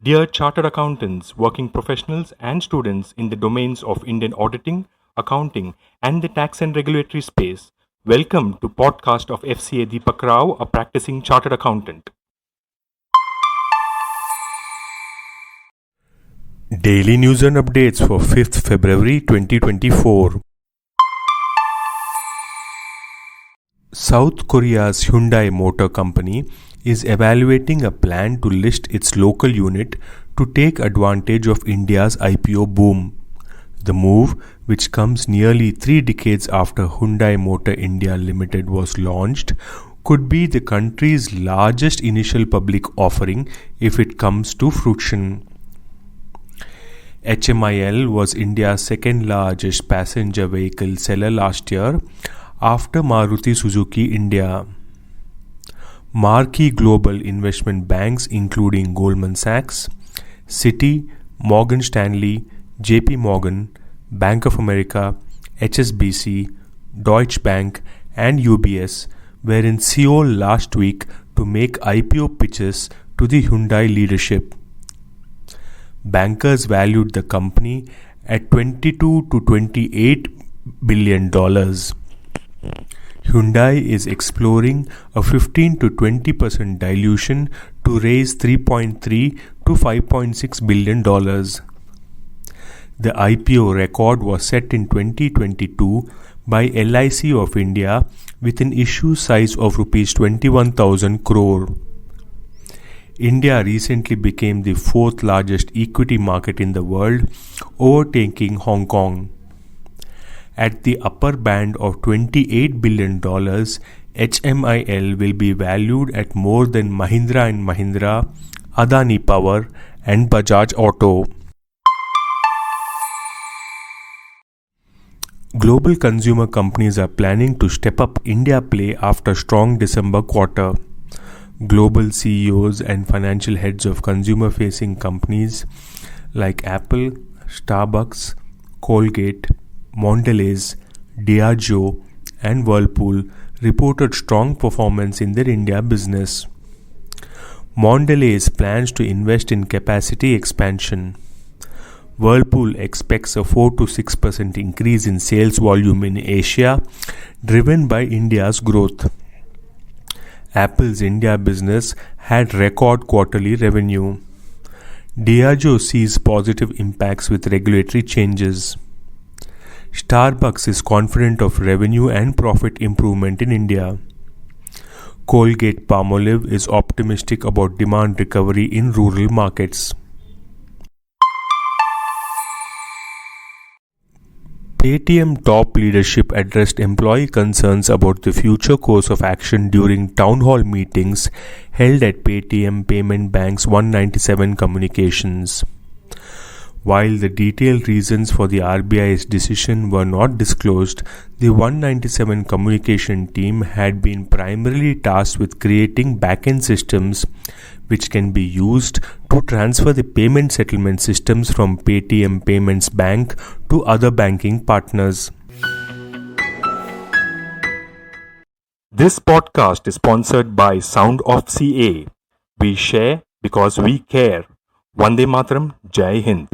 Dear chartered accountants, working professionals, and students in the domains of Indian auditing, accounting, and the tax and regulatory space, welcome to podcast of Fca Deepak Rao, a practicing chartered accountant. Daily news and updates for 5th February 2024. South Korea's Hyundai Motor Company is evaluating a plan to list its local unit to take advantage of India's IPO boom. The move, which comes nearly 3 decades after Hyundai Motor India Limited was launched, could be the country's largest initial public offering if it comes to fruition. HMIL was India's second largest passenger vehicle seller last year after Maruti Suzuki India. Marquee global investment banks including Goldman Sachs, Citi, Morgan Stanley, JP Morgan, Bank of America, HSBC, Deutsche Bank and UBS were in Seoul last week to make IPO pitches to the Hyundai leadership. Bankers valued the company at $22 to $28 billion. Hyundai is exploring a 15 to 20% dilution to raise $3.3 to $5.6 billion. The IPO record was set in 2022 by LIC of India with an issue size of Rs 21,000 crore. India recently became the 4th largest equity market in the world, overtaking Hong Kong. At the upper band of $28 billion, HMIL will be valued at more than Mahindra and Mahindra, Adani Power and Bajaj Auto. Global consumer companies are planning to step up India play after strong December quarter. Global CEOs and financial heads of consumer-facing companies like Apple, Starbucks, Colgate, Mondelez, Diageo and Whirlpool reported strong performance in their India business. Mondelez plans to invest in capacity expansion. Whirlpool expects a 4 to 6% increase in sales volume in Asia, driven by India's growth. Apple's India business had record quarterly revenue. Diageo sees positive impacts with regulatory changes. Starbucks is confident of revenue and profit improvement in India. Colgate-Palmolive is optimistic about demand recovery in rural markets. Paytm top leadership addressed employee concerns about the future course of action during town hall meetings held at Paytm Payment Bank's 197 communications. While the detailed reasons for the RBI's decision were not disclosed, the 197 communication team had been primarily tasked with creating back-end systems which can be used to transfer the payment settlement systems from Paytm Payments Bank to other banking partners. This podcast is sponsored by Sound of CA. We share because we care. Vande Mataram, Jai Hind.